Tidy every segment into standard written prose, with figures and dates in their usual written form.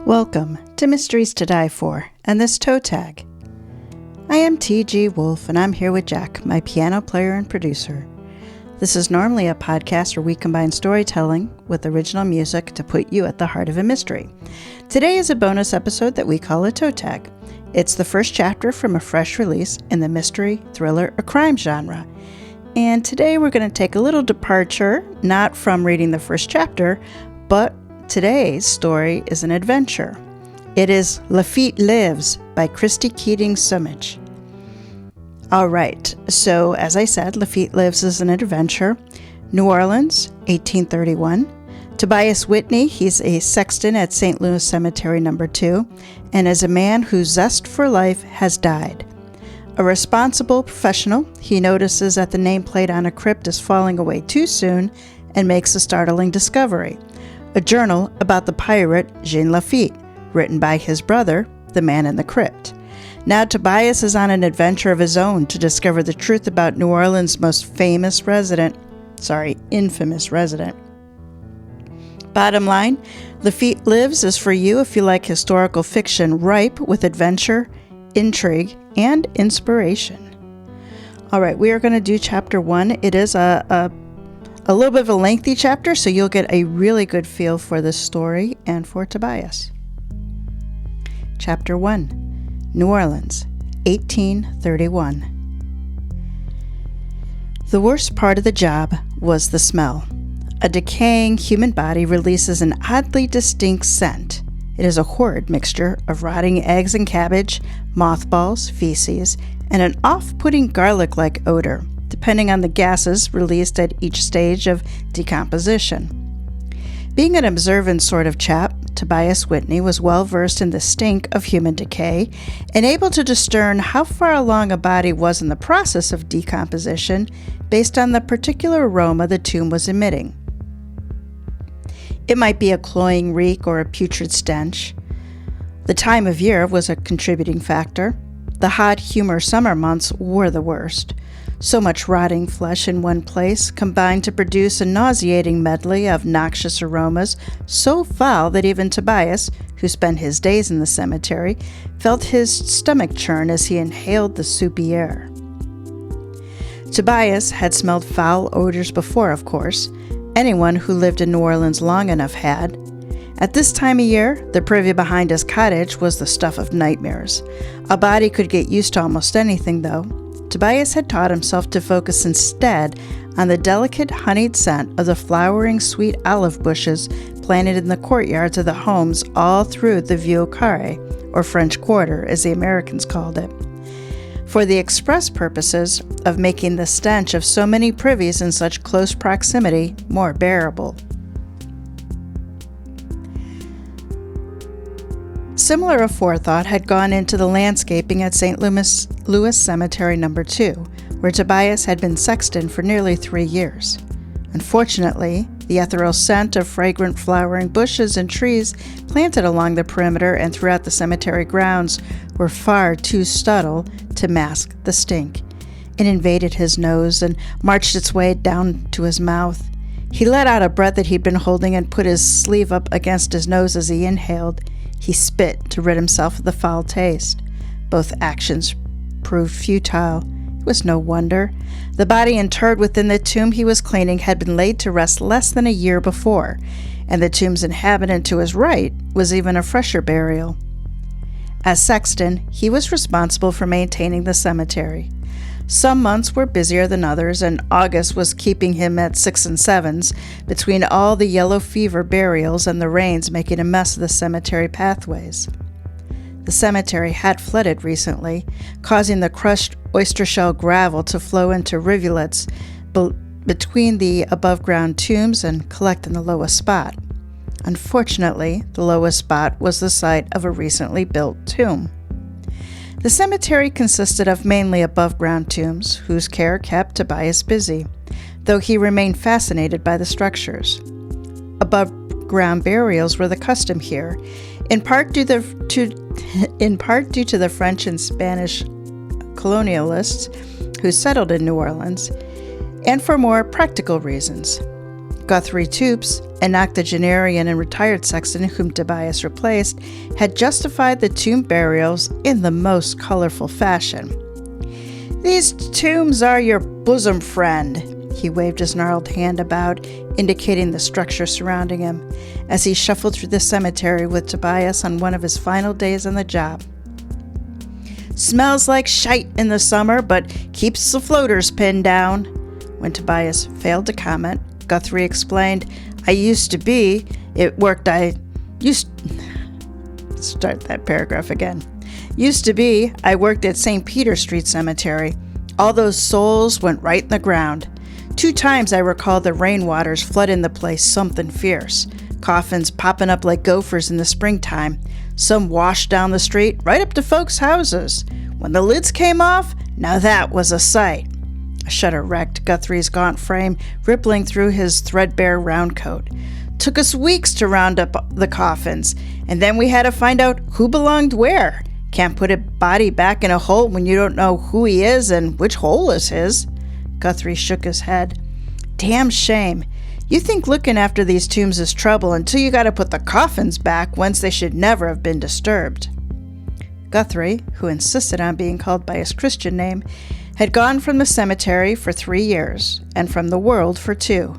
Welcome to Mysteries to Die For and this toe tag. I am TG Wolff and I'm here with Jack, my piano player and producer. This is normally a podcast where we combine storytelling with original music to put you at the heart of a mystery. Today is a bonus episode that we call a toe tag. It's the first chapter from a fresh release in the mystery, thriller, or crime genre. And today we're going to take a little departure, not from reading the first chapter, but today's story is an adventure. It is Lafitte Lives by Christi Keating Sumich. All right, so as I said, Lafitte Lives is an adventure. New Orleans, 1831. Tobias Whitley, he's a sexton at St. Louis Cemetery No. 2, and is a man whose zest for life has died. A responsible professional, he notices that the nameplate on a crypt is falling away too soon and makes a startling discovery. A journal about the pirate Jean Lafitte, written by his brother, the man in the crypt. Now Tobias is on an adventure of his own to discover the truth about New Orleans' most infamous resident. Bottom line, Lafitte Lives is for you if you like historical fiction ripe with adventure, intrigue, and inspiration. All right, we are going to do chapter 1. It is a little bit of a lengthy chapter, so you'll get a really good feel for this story and for Tobias. Chapter 1, New Orleans, 1831. The worst part of the job was the smell. A decaying human body releases an oddly distinct scent. It is a horrid mixture of rotting eggs and cabbage, mothballs, feces, and an off-putting garlic-like odor, depending on the gases released at each stage of decomposition. Being an observant sort of chap, Tobias Whitley was well versed in the stink of human decay and able to discern how far along a body was in the process of decomposition based on the particular aroma the tomb was emitting. It might be a cloying reek or a putrid stench. The time of year was a contributing factor. The hot, humid summer months were the worst. So much rotting flesh in one place combined to produce a nauseating medley of noxious aromas so foul that even Tobias, who spent his days in the cemetery, felt his stomach churn as he inhaled the soupy air. Tobias had smelled foul odors before, of course. Anyone who lived in New Orleans long enough had. At this time of year, the privy behind his cottage was the stuff of nightmares. A body could get used to almost anything, though. Tobias had taught himself to focus instead on the delicate honeyed scent of the flowering sweet olive bushes planted in the courtyards of the homes all through the Vieux Carré, or French Quarter, as the Americans called it, for the express purposes of making the stench of so many privies in such close proximity more bearable. Similar aforethought had gone into the landscaping at St. Louis Cemetery No. 2, where Tobias had been sexton for nearly 3 years. Unfortunately, the ethereal scent of fragrant flowering bushes and trees planted along the perimeter and throughout the cemetery grounds were far too subtle to mask the stink. It invaded his nose and marched its way down to his mouth. He let out a breath that he'd been holding and put his sleeve up against his nose as he inhaled. He spit to rid himself of the foul taste. Both actions proved futile. It was no wonder. The body interred within the tomb he was cleaning had been laid to rest less than a year before, and the tomb's inhabitant to his right was even a fresher burial. As sexton, he was responsible for maintaining the cemetery. Some months were busier than others, and August was keeping him at 6 and 7s between all the yellow fever burials and the rains making a mess of the cemetery pathways. The cemetery had flooded recently, causing the crushed oyster shell gravel to flow into rivulets between the above-ground tombs and collect in the lowest spot. Unfortunately, the lowest spot was the site of a recently built tomb. The cemetery consisted of mainly above-ground tombs, whose care kept Tobias busy, though he remained fascinated by the structures. Above-ground burials were the custom here, in part due to the French and Spanish colonialists who settled in New Orleans, and for more practical reasons. Guthrie Toops, an octogenarian and retired sexton whom Tobias replaced, had justified the tomb burials in the most colorful fashion. "These tombs are your bosom friend," he waved his gnarled hand about, indicating the structure surrounding him, as he shuffled through the cemetery with Tobias on one of his final days on the job. "Smells like shite in the summer, but keeps the floaters pinned down." When Tobias failed to comment, Guthrie explained, Start that paragraph again. I worked at St. Peter Street Cemetery. All those souls went right in the ground. 2 times I recall the rainwaters flooding the place something fierce. Coffins popping up like gophers in the springtime. Some washed down the street, right up to folks' houses. When the lids came off, now that was a sight. A shudder wrecked Guthrie's gaunt frame, rippling through his threadbare round coat. Took us weeks to round up the coffins, and then we had to find out who belonged where. Can't put a body back in a hole when you don't know who he is and which hole is his. Guthrie shook his head. Damn shame. You think looking after these tombs is trouble until you gotta put the coffins back whence they should never have been disturbed. Guthrie, who insisted on being called by his Christian name, had gone from the cemetery for 3 years, and from the world for 2.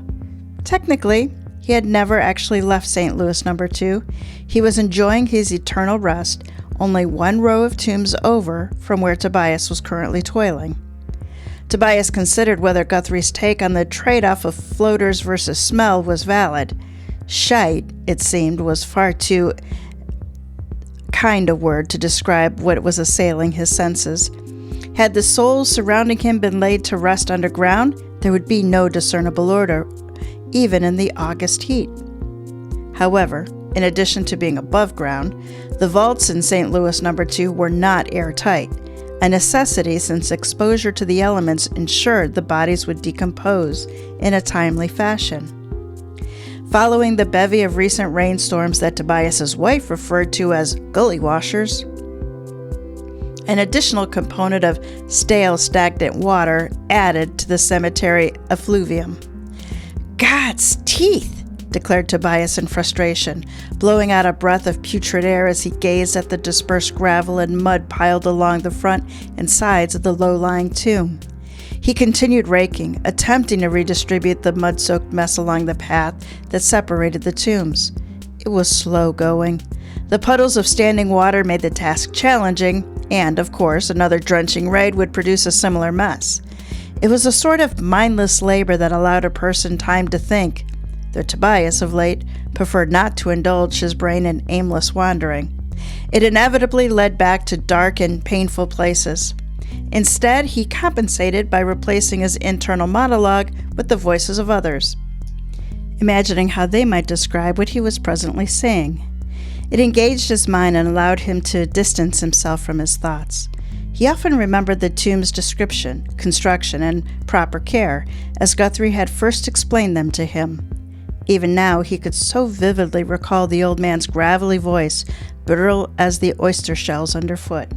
Technically, he had never actually left St. Louis No. 2. He was enjoying his eternal rest, only 1 row of tombs over from where Tobias was currently toiling. Tobias considered whether Guthrie's take on the trade-off of floaters versus smell was valid. Shite, it seemed, was far too kind a word to describe what was assailing his senses. Had the souls surrounding him been laid to rest underground, there would be no discernible odor, even in the August heat. However, in addition to being above ground, the vaults in St. Louis No. 2 were not airtight, a necessity since exposure to the elements ensured the bodies would decompose in a timely fashion. Following the bevy of recent rainstorms that Tobias's wife referred to as gully washers, an additional component of stale, stagnant water added to the cemetery effluvium. God's teeth! Declared Tobias in frustration, blowing out a breath of putrid air as he gazed at the dispersed gravel and mud piled along the front and sides of the low-lying tomb. He continued raking, attempting to redistribute the mud-soaked mess along the path that separated the tombs. It was slow going. The puddles of standing water made the task challenging, and, of course, another drenching raid would produce a similar mess. It was a sort of mindless labor that allowed a person time to think, though Tobias, of late, preferred not to indulge his brain in aimless wandering. It inevitably led back to dark and painful places. Instead, he compensated by replacing his internal monologue with the voices of others, imagining how they might describe what he was presently seeing. It engaged his mind and allowed him to distance himself from his thoughts. He often remembered the tomb's description, construction, and proper care, as Guthrie had first explained them to him. Even now, he could so vividly recall the old man's gravelly voice, brittle as the oyster shells underfoot.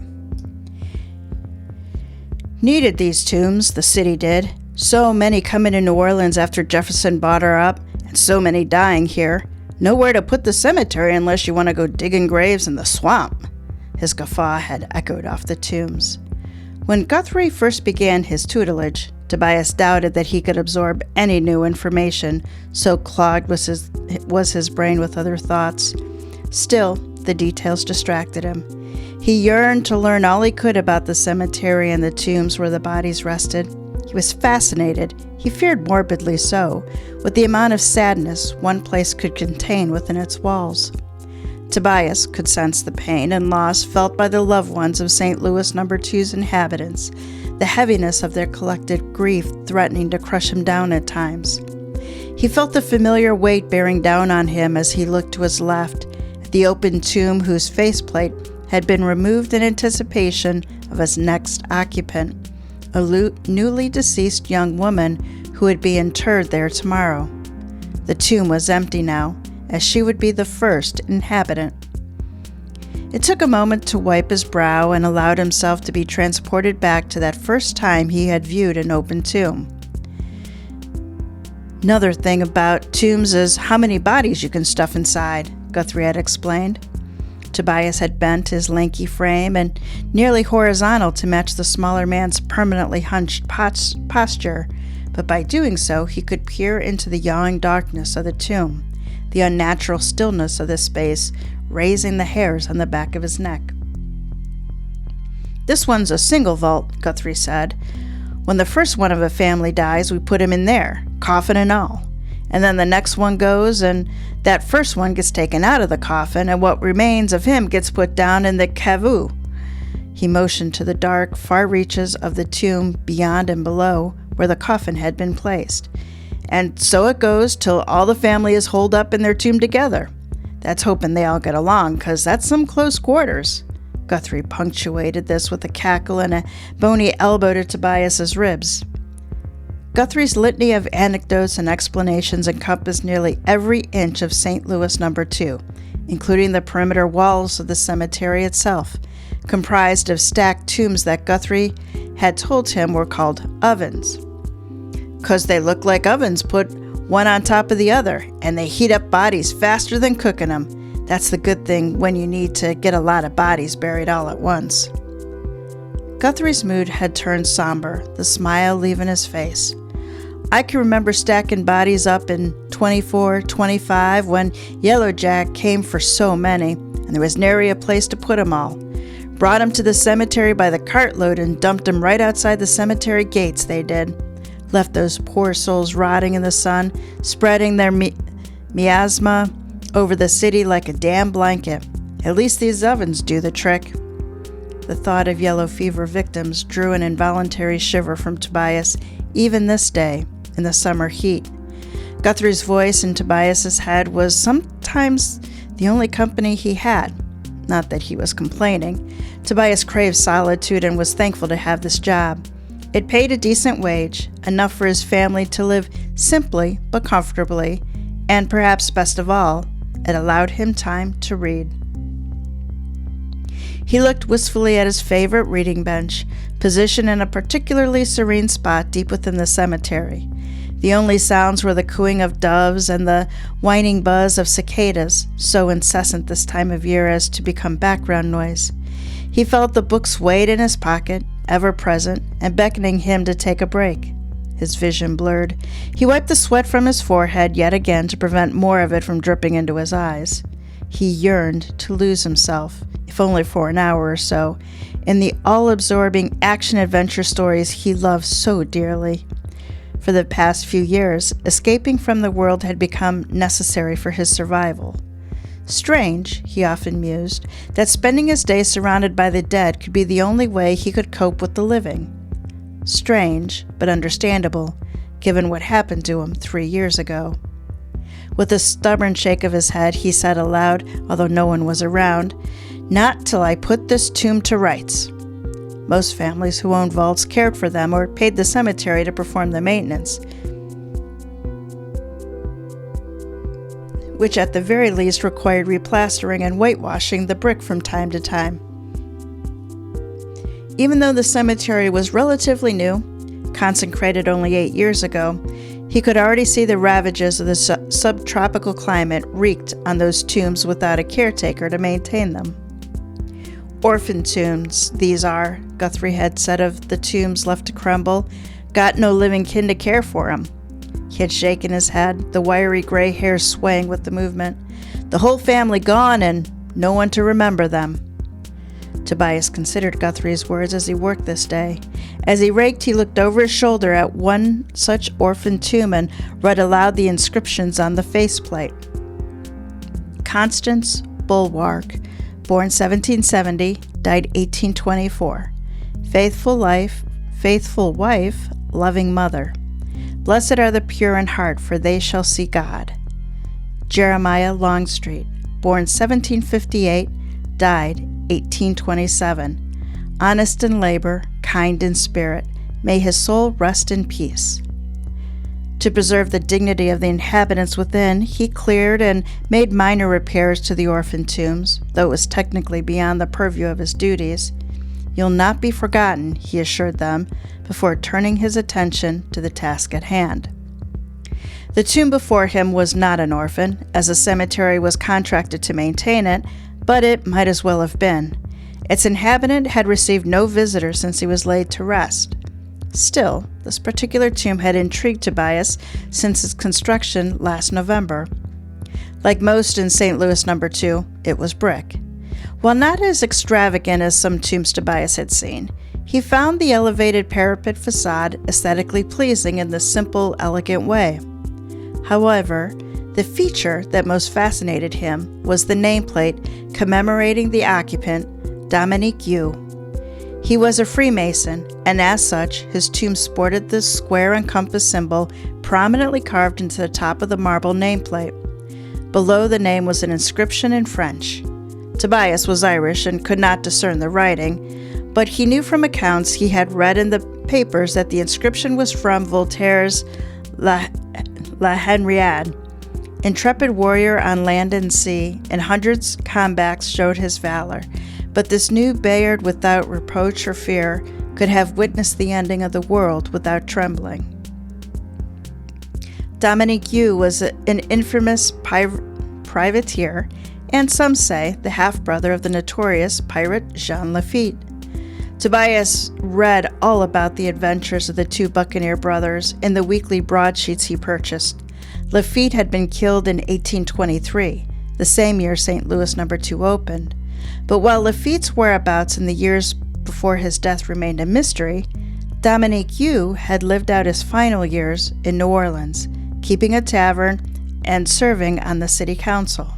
Needed these tombs, the city did. So many coming to New Orleans after Jefferson bought her up, and so many dying here. Nowhere to put the cemetery unless you want to go digging graves in the swamp. His guffaw had echoed off the tombs. When Guthrie first began his tutelage, Tobias doubted that he could absorb any new information, so clogged was his brain with other thoughts. Still, the details distracted him. He yearned to learn all he could about the cemetery and the tombs where the bodies rested. He was fascinated, he feared morbidly so, with the amount of sadness one place could contain within its walls. Tobias could sense the pain and loss felt by the loved ones of St. Louis No. 2's inhabitants, the heaviness of their collected grief threatening to crush him down at times. He felt the familiar weight bearing down on him as he looked to his left, at the open tomb whose faceplate had been removed in anticipation of his next occupant, a newly deceased young woman who would be interred there tomorrow. The tomb was empty now, as she would be the first inhabitant. It took a moment to wipe his brow and allowed himself to be transported back to that first time he had viewed an open tomb. Another thing about tombs is how many bodies you can stuff inside, Guthrie had explained. Tobias had bent his lanky frame and nearly horizontal to match the smaller man's permanently hunched posture, but by doing so he could peer into the yawning darkness of the tomb, the unnatural stillness of the space raising the hairs on the back of his neck. "This one's a single vault," Guthrie said. "When the first one of a family dies, we put him in there, coffin and all. And then the next one goes, and that first one gets taken out of the coffin, and what remains of him gets put down in the caveau." He motioned to the dark, far reaches of the tomb beyond and below where the coffin had been placed. "And so it goes till all the family is holed up in their tomb together. That's hoping they all get along, 'cause that's some close quarters." Guthrie punctuated this with a cackle and a bony elbow to Tobias's ribs. Guthrie's litany of anecdotes and explanations encompassed nearly every inch of St. Louis No. 2, including the perimeter walls of the cemetery itself, comprised of stacked tombs that Guthrie had told him were called ovens. "'Cause they look like ovens put one on top of the other, and they heat up bodies faster than cooking them. That's the good thing when you need to get a lot of bodies buried all at once." Guthrie's mood had turned somber, the smile leaving his face. "I can remember stacking bodies up in 24, 25 when Yellow Jack came for so many, and there was nary a place to put 'em all. Brought 'em to the cemetery by the cartload and dumped 'em right outside the cemetery gates, they did. Left those poor souls rotting in the sun, spreading their miasma over the city like a damn blanket. At least these ovens do the trick." The thought of yellow fever victims drew an involuntary shiver from Tobias even this day in the summer heat. Guthrie's voice in Tobias's head was sometimes the only company he had. Not that he was complaining. Tobias craved solitude and was thankful to have this job. It paid a decent wage, enough for his family to live simply but comfortably, and perhaps best of all, it allowed him time to read. He looked wistfully at his favorite reading bench, positioned in a particularly serene spot deep within the cemetery. The only sounds were the cooing of doves and the whining buzz of cicadas, so incessant this time of year as to become background noise. He felt the books weighed in his pocket, ever present, and beckoning him to take a break. His vision blurred. He wiped the sweat from his forehead yet again to prevent more of it from dripping into his eyes. He yearned to lose himself, if only for an hour or so, in the all-absorbing action-adventure stories he loved so dearly. For the past few years, escaping from the world had become necessary for his survival. Strange, he often mused, that spending his days surrounded by the dead could be the only way he could cope with the living. Strange, but understandable, given what happened to him 3 years ago. With a stubborn shake of his head, he said aloud, although no one was around, "Not till I put this tomb to rights." Most families who owned vaults cared for them or paid the cemetery to perform the maintenance, which at the very least required replastering and whitewashing the brick from time to time. Even though the cemetery was relatively new, consecrated only 8 years ago, he could already see the ravages of the subtropical climate wreaked on those tombs without a caretaker to maintain them. "Orphan tombs, these are," Guthrie had said of the tombs left to crumble. "Got no living kin to care for 'em." He had shaken his head, the wiry gray hair swaying with the movement. "The whole family gone and no one to remember them." Tobias considered Guthrie's words as he worked this day. As he raked, he looked over his shoulder at one such orphan tomb and read aloud the inscriptions on the faceplate. Constance Bulwark, born 1770, died 1824. Faithful life, faithful wife, loving mother. Blessed are the pure in heart, for they shall see God. Jeremiah Longstreet, born 1758, died 1827. Honest in labor, kind in spirit, may his soul rest in peace. To preserve the dignity of the inhabitants within, he cleared and made minor repairs to the orphan tombs, though it was technically beyond the purview of his duties. "You'll not be forgotten," he assured them, before turning his attention to the task at hand. The tomb before him was not an orphan, as the cemetery was contracted to maintain it, but it might as well have been. Its inhabitant had received no visitors since he was laid to rest. Still, this particular tomb had intrigued Tobias since its construction last November. Like most in St. Louis No. 2, it was brick. While not as extravagant as some tombs Tobias had seen, he found the elevated parapet facade aesthetically pleasing in this simple, elegant way. However, the feature that most fascinated him was the nameplate commemorating the occupant, Dominique U. He was a Freemason, and as such, his tomb sported the square and compass symbol prominently carved into the top of the marble nameplate. Below the name was an inscription in French. Tobias was Irish and could not discern the writing, but he knew from accounts he had read in the papers that the inscription was from Voltaire's La Henriade. Intrepid warrior on land and sea, in hundreds combats showed his valor, but this new Bayard without reproach or fear could have witnessed the ending of the world without trembling. Dominique U was an infamous privateer, and some say the half-brother of the notorious pirate Jean Lafitte. Tobias read all about the adventures of the two buccaneer brothers in the weekly broadsheets he purchased. Lafitte had been killed in 1823, the same year St. Louis No. 2 opened. But while Lafitte's whereabouts in the years before his death remained a mystery, Dominique U had lived out his final years in New Orleans, keeping a tavern and serving on the city council.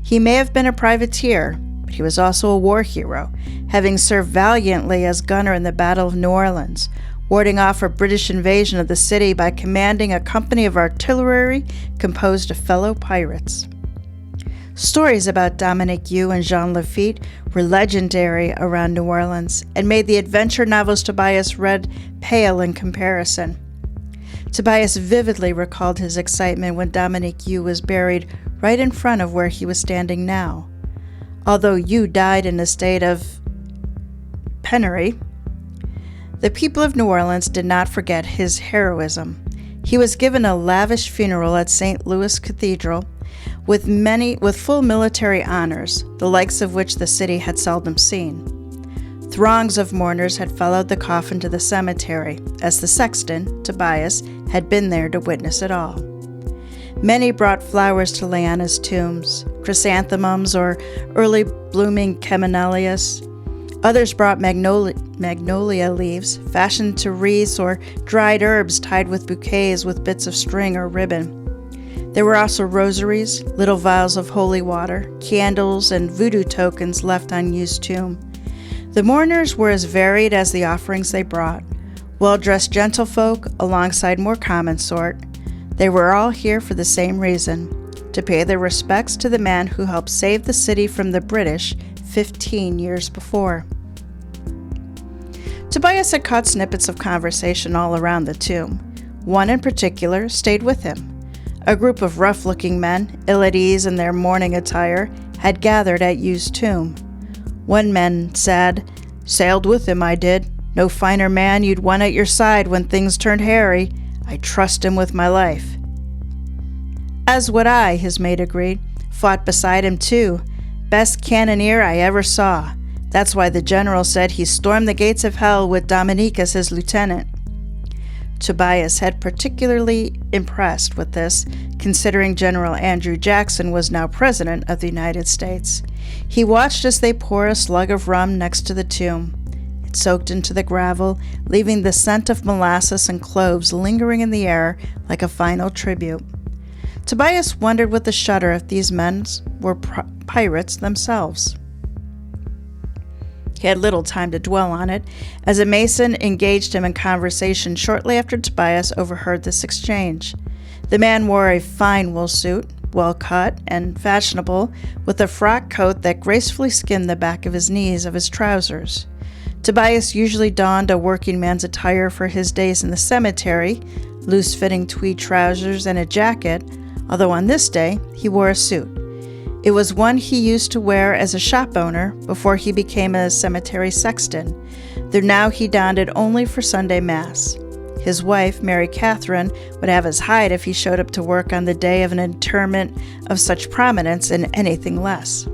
He may have been a privateer, but he was also a war hero, having served valiantly as gunner in the Battle of New Orleans, warding off a British invasion of the city by commanding a company of artillery composed of fellow pirates. Stories about Dominique U and Jean Lafitte were legendary around New Orleans and made the adventure novels Tobias read pale in comparison. Tobias vividly recalled his excitement when Dominique U was buried right in front of where he was standing now. Although U died in a state of penury, the people of New Orleans did not forget his heroism. He was given a lavish funeral at St. Louis Cathedral with full military honors, the likes of which the city had seldom seen. Throngs of mourners had followed the coffin to the cemetery, as the sexton, Tobias, had been there to witness it all. Many brought flowers to lay on his tombs, chrysanthemums or early blooming camellias. Others brought magnolia leaves, fashioned to wreaths, or dried herbs tied with bouquets with bits of string or ribbon. There were also rosaries, little vials of holy water, candles, and voodoo tokens left on U's tomb. The mourners were as varied as the offerings they brought. Well-dressed gentlefolk alongside more common sort. They were all here for the same reason, to pay their respects to the man who helped save the city from the British 15 years before. Tobias had caught snippets of conversation all around the tomb. One in particular stayed with him. A group of rough-looking men, ill at ease in their mourning attire, had gathered at U's tomb. One man said, "Sailed with him, I did. No finer man you'd want at your side when things turned hairy. I trust him with my life." "As would I," his mate agreed. "Fought beside him, too. Best cannoneer I ever saw. That's why the general said he stormed the gates of hell with Dominique as his lieutenant." Tobias had particularly impressed with this, considering General Andrew Jackson was now President of the United States. He watched as they poured a slug of rum next to the tomb. It soaked into the gravel, leaving the scent of molasses and cloves lingering in the air like a final tribute. Tobias wondered with a shudder if these men were pirates themselves. He had little time to dwell on it, as a mason engaged him in conversation shortly after Tobias overheard this exchange. The man wore a fine wool suit, well cut and fashionable, with a frock coat that gracefully skimmed the back of his knees of his trousers. Tobias usually donned a working man's attire for his days in the cemetery, loose-fitting tweed trousers and a jacket, although on this day he wore a suit. It was one he used to wear as a shop owner before he became a cemetery sexton, though now he donned it only for Sunday Mass. His wife, Mary Catherine, would have his hide if he showed up to work on the day of an interment of such prominence in anything less.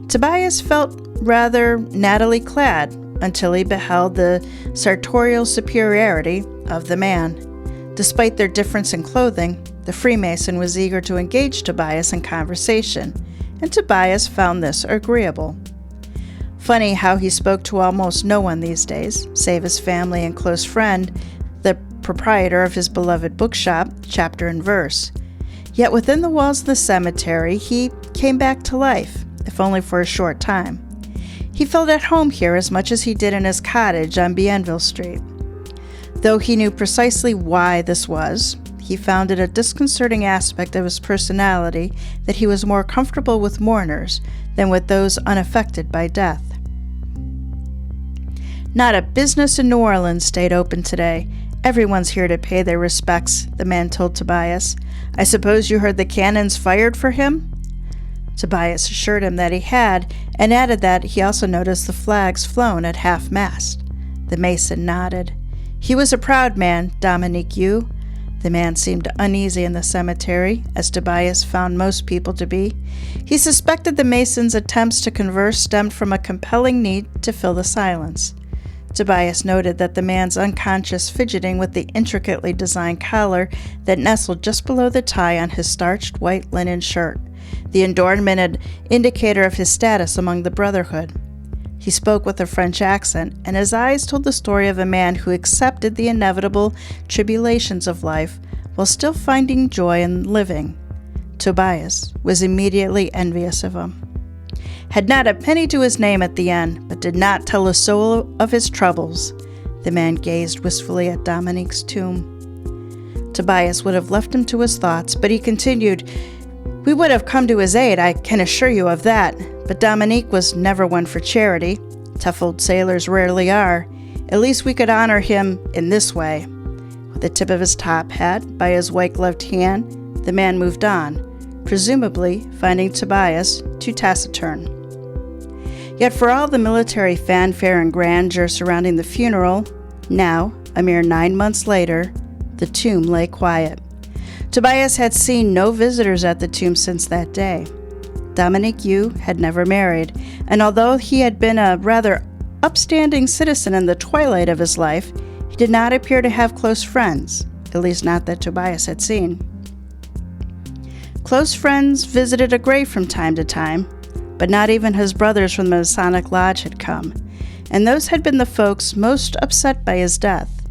Tobias felt rather nattily clad until he beheld the sartorial superiority of the man. Despite their difference in clothing, the Freemason was eager to engage Tobias in conversation, and Tobias found this agreeable. Funny how he spoke to almost no one these days, save his family and close friend, the proprietor of his beloved bookshop, Chapter and Verse. Yet within the walls of the cemetery, he came back to life, if only for a short time. He felt at home here as much as he did in his cottage on Bienville Street. Though he knew precisely why this was, he found it a disconcerting aspect of his personality that he was more comfortable with mourners than with those unaffected by death. Not a business in New Orleans stayed open today. Everyone's here to pay their respects, the man told Tobias. I suppose you heard the cannons fired for him? Tobias assured him that he had, and added that he also noticed the flags flown at half-mast. The mason nodded. He was a proud man, Dominique Hugh. The man seemed uneasy in the cemetery, as Tobias found most people to be. He suspected the mason's attempts to converse stemmed from a compelling need to fill the silence. Tobias noted that the man's unconscious fidgeting with the intricately designed collar that nestled just below the tie on his starched white linen shirt, the adornment an indicator of his status among the brotherhood. He spoke with a French accent, and his eyes told the story of a man who accepted the inevitable tribulations of life while still finding joy in living. Tobias was immediately envious of him. Had not a penny to his name at the end, but did not tell a soul of his troubles. The man gazed wistfully at Dominique's tomb. Tobias would have left him to his thoughts, but he continued, We would have come to his aid, I can assure you of that, but Dominique was never one for charity. Tough old sailors rarely are. At least we could honor him in this way. With the tip of his top hat by his white-gloved hand, the man moved on, presumably finding Tobias too taciturn. Yet for all the military fanfare and grandeur surrounding the funeral, now, a mere 9 months later, the tomb lay quiet. Tobias had seen no visitors at the tomb since that day. Dominique Hugh had never married, and although he had been a rather upstanding citizen in the twilight of his life, he did not appear to have close friends, at least not that Tobias had seen. Close friends visited a grave from time to time, but not even his brothers from the Masonic Lodge had come, and those had been the folks most upset by his death,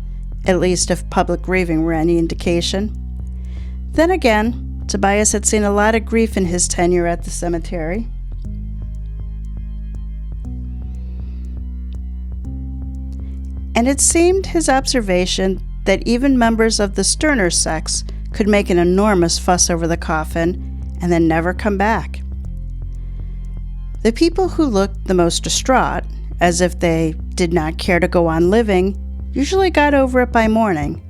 at least if public grieving were any indication. Then again, Tobias had seen a lot of grief in his tenure at the cemetery. And it seemed his observation that even members of the sterner sex could make an enormous fuss over the coffin and then never come back. The people who looked the most distraught, as if they did not care to go on living, usually got over it by morning.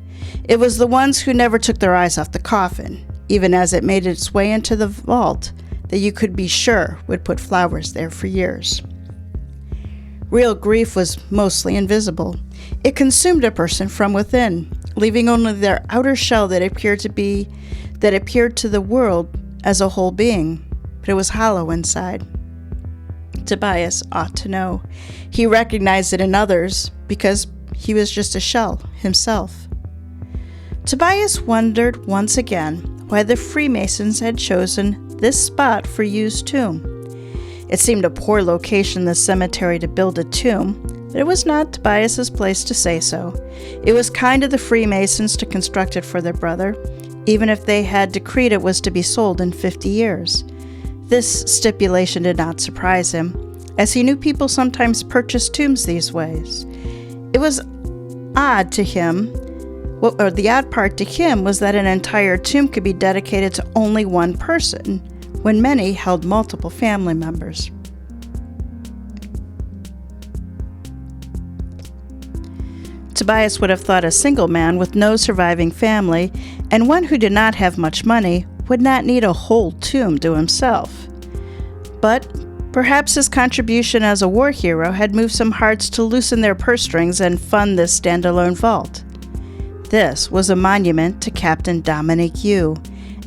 It was the ones who never took their eyes off the coffin, even as it made its way into the vault, that you could be sure would put flowers there for years. Real grief was mostly invisible. It consumed a person from within, leaving only their outer shell that appeared to the world as a whole being, but it was hollow inside. Tobias ought to know. He recognized it in others because he was just a shell himself. Tobias wondered once again why the Freemasons had chosen this spot for Hugh's tomb. It seemed a poor location in the cemetery to build a tomb, but it was not Tobias's place to say so. It was kind of the Freemasons to construct it for their brother, even if they had decreed it was to be sold in 50 years. This stipulation did not surprise him, as he knew people sometimes purchased tombs these ways. It was odd to him, or the odd part to him was that an entire tomb could be dedicated to only one person, when many held multiple family members. Tobias would have thought a single man with no surviving family, and one who did not have much money, would not need a whole tomb to himself. But perhaps his contribution as a war hero had moved some hearts to loosen their purse strings and fund this standalone vault. This was a monument to Captain Dominic Yu,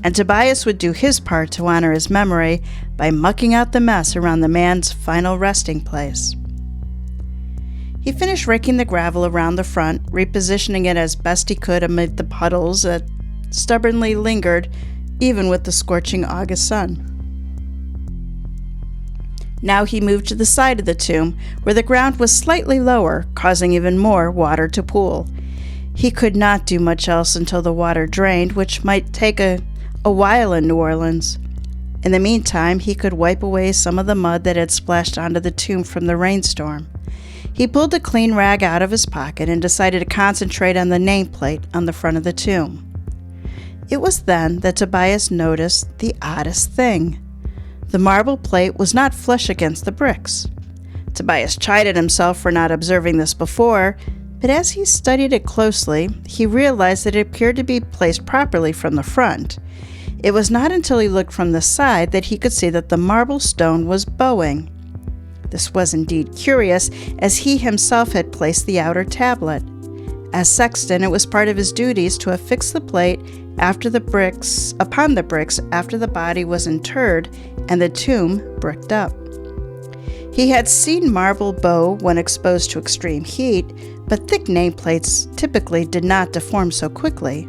and Tobias would do his part to honor his memory by mucking out the mess around the man's final resting place. He finished raking the gravel around the front, repositioning it as best he could amid the puddles that stubbornly lingered even with the scorching August sun. Now he moved to the side of the tomb, where the ground was slightly lower, causing even more water to pool. He could not do much else until the water drained, which might take a while in New Orleans. In the meantime, he could wipe away some of the mud that had splashed onto the tomb from the rainstorm. He pulled a clean rag out of his pocket and decided to concentrate on the nameplate on the front of the tomb. It was then that Tobias noticed the oddest thing. The marble plate was not flush against the bricks. Tobias chided himself for not observing this before, but as he studied it closely, he realized that it appeared to be placed properly from the front. It was not until he looked from the side that he could see that the marble stone was bowing. This was indeed curious, as he himself had placed the outer tablet. As sexton, it was part of his duties to affix the plate upon the bricks after the body was interred and the tomb bricked up. He had seen marble bow when exposed to extreme heat, but thick nameplates typically did not deform so quickly.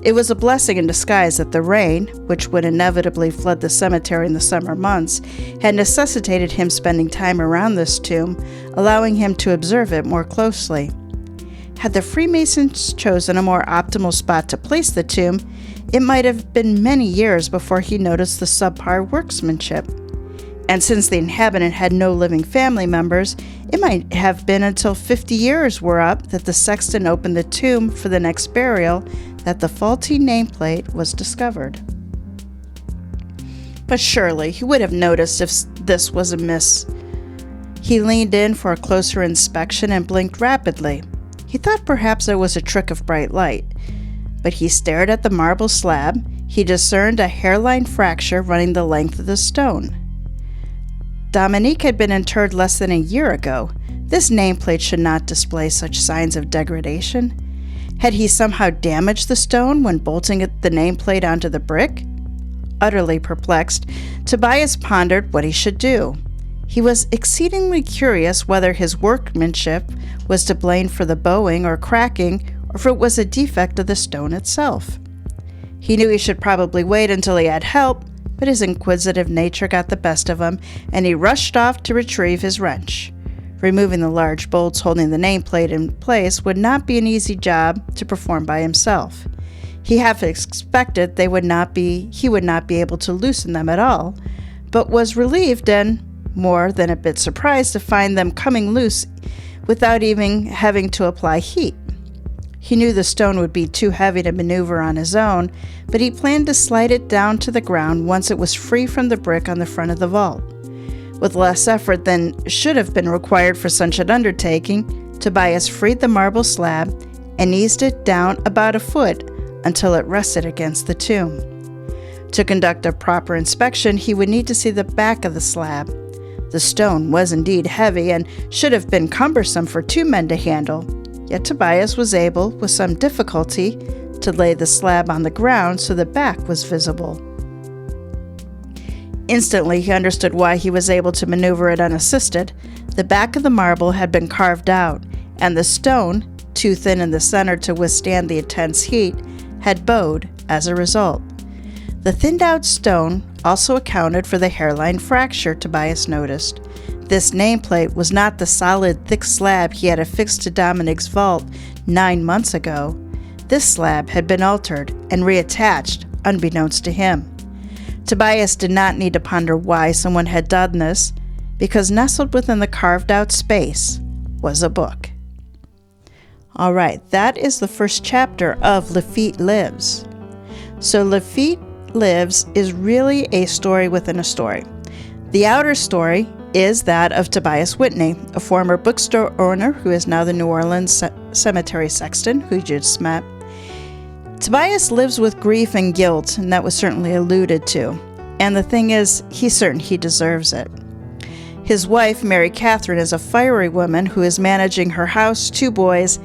It was a blessing in disguise that the rain, which would inevitably flood the cemetery in the summer months, had necessitated him spending time around this tomb, allowing him to observe it more closely. Had the Freemasons chosen a more optimal spot to place the tomb, it might have been many years before he noticed the subpar workmanship. And since the inhabitant had no living family members, it might have been until 50 years were up that the sexton opened the tomb for the next burial that the faulty nameplate was discovered. But surely he would have noticed if this was amiss. He leaned in for a closer inspection and blinked rapidly. He thought perhaps it was a trick of bright light, but he stared at the marble slab. He discerned a hairline fracture running the length of the stone. Dominique had been interred less than a year ago. This nameplate should not display such signs of degradation. Had he somehow damaged the stone when bolting the nameplate onto the brick? Utterly perplexed, Tobias pondered what he should do. He was exceedingly curious whether his workmanship was to blame for the bowing or cracking, or if it was a defect of the stone itself. He knew he should probably wait until he had help, but his inquisitive nature got the best of him, and he rushed off to retrieve his wrench. Removing the large bolts holding the nameplate in place would not be an easy job to perform by himself. He half expected he would not be able to loosen them at all, but was relieved and more than a bit surprised to find them coming loose without even having to apply heat. He knew the stone would be too heavy to maneuver on his own, but he planned to slide it down to the ground once it was free from the brick on the front of the vault. With less effort than should have been required for such an undertaking, Tobias freed the marble slab and eased it down about a foot until it rested against the tomb. To conduct a proper inspection, he would need to see the back of the slab. The stone was indeed heavy and should have been cumbersome for two men to handle, yet Tobias was able, with some difficulty, to lay the slab on the ground so the back was visible. Instantly, he understood why he was able to maneuver it unassisted. The back of the marble had been carved out, and the stone, too thin in the center to withstand the intense heat, had bowed as a result. The thinned-out stone also accounted for the hairline fracture Tobias noticed. This nameplate was not the solid, thick slab he had affixed to Dominique's vault 9 months ago. This slab had been altered and reattached, unbeknownst to him. Tobias did not need to ponder why someone had done this, because nestled within the carved-out space was a book. All right, that is the first chapter of Lafitte Lives. So Lafitte Lives is really a story within a story. The outer story is that of Tobias Whitley, a former bookstore owner who is now the New Orleans cemetery sexton, who you just met. Tobias lives with grief and guilt, and that was certainly alluded to. And the thing is, he's certain he deserves it. His wife, Mary Catherine, is a fiery woman who is managing her house, 2 boys,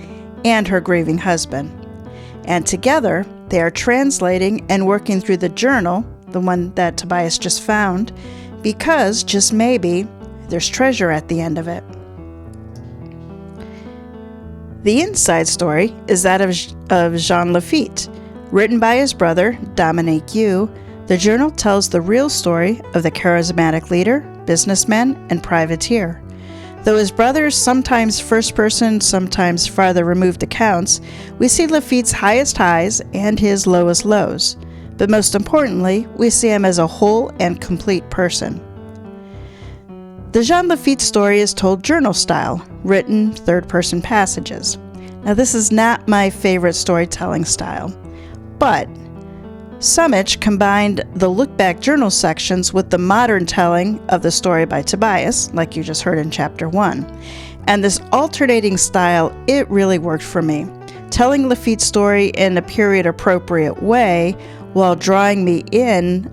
and her grieving husband. And together, they are translating and working through the journal, the one that Tobias just found, because, just maybe, there's treasure at the end of it. The inside story is that of Jean Lafitte. Written by his brother, Dominique Yu, the journal tells the real story of the charismatic leader, businessman, and privateer. Though his brother's sometimes first-person, sometimes farther removed accounts, we see Lafitte's highest highs and his lowest lows. But most importantly, we see him as a whole and complete person. The Jean Lafitte story is told journal style, written third-person passages. Now, this is not my favorite storytelling style, but Sumich combined the look-back journal sections with the modern telling of the story by Tobias, like you just heard in Chapter 1. And this alternating style, it really worked for me, telling Lafitte's story in a period-appropriate way while drawing me in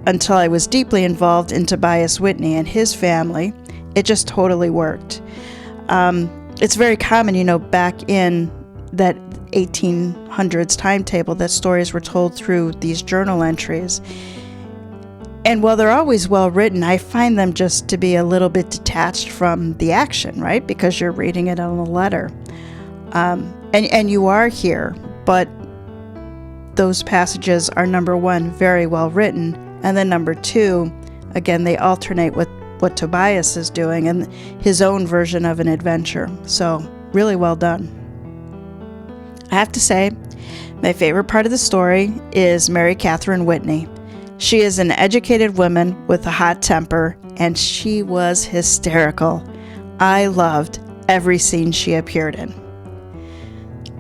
until I was deeply involved in Tobias Whitley and his family. It just totally worked. It's very common, back in that 1800s timetable that stories were told through these journal entries. And while they're always well written, I find them just to be a little bit detached from the action, right? Because you're reading it on a letter. And you are here, but those passages are, number one, very well written, and then number two, again, they alternate with what Tobias is doing and his own version of an adventure. So, really well done. I have to say, my favorite part of the story is Mary Catherine Whitney. She is an educated woman with a hot temper, and she was hysterical. I loved every scene she appeared in.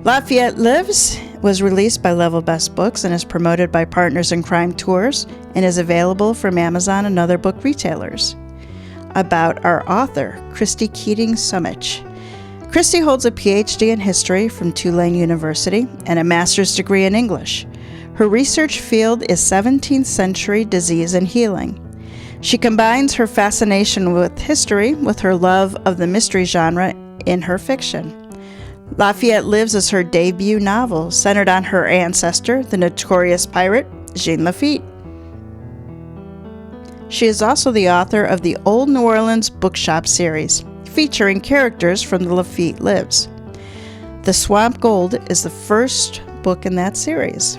Lafitte Lives was released by Level Best Books and is promoted by Partners in Crime Tours and is available from Amazon and other book retailers. About our author, Christi Keating Sumich. Christi holds a PhD in history from Tulane University and a master's degree in English. Her research field is 17th century disease and healing. She combines her fascination with history with her love of the mystery genre in her fiction. Lafitte Lives is her debut novel, centered on her ancestor, the notorious pirate Jean Lafitte. She is also the author of the Old New Orleans Bookshop series, featuring characters from the Lafitte Lives. The Swamp Gold is the first book in that series.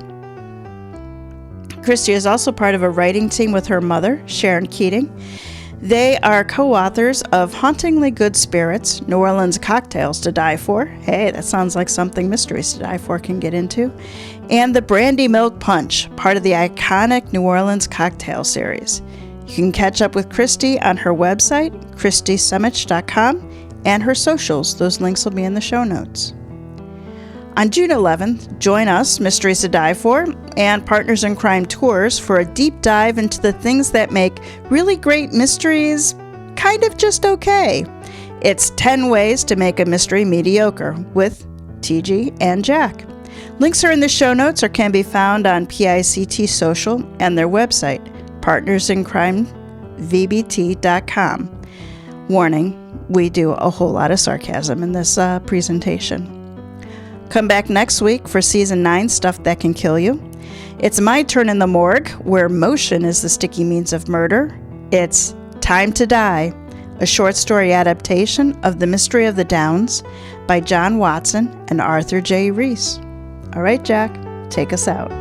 Christi is also part of a writing team with her mother, Sharon Keating. They are co-authors of Hauntingly Good Spirits, New Orleans Cocktails to Die For. Hey, that sounds like something Mysteries to Die For can get into. And the Brandy Milk Punch, part of the iconic New Orleans Cocktail series. You can catch up with Christi on her website, christisumich.com, and her socials. Those links will be in the show notes. On June 11th, join us, Mysteries to Die For, and Partners in Crime Tours for a deep dive into the things that make really great mysteries kind of just okay. It's 10 ways to make a mystery mediocre with TG and Jack. Links are in the show notes or can be found on PICT Social and their website, partnersincrimevbt.com. Warning, we do a whole lot of sarcasm in this presentation. Come back next week for Season 9, Stuff That Can Kill You. It's my turn in the morgue, where motion is the sticky means of murder. It's Time to Die, a short story adaptation of The Mystery of the Downs by John Watson and Arthur J. Reese. All right, Jack, take us out.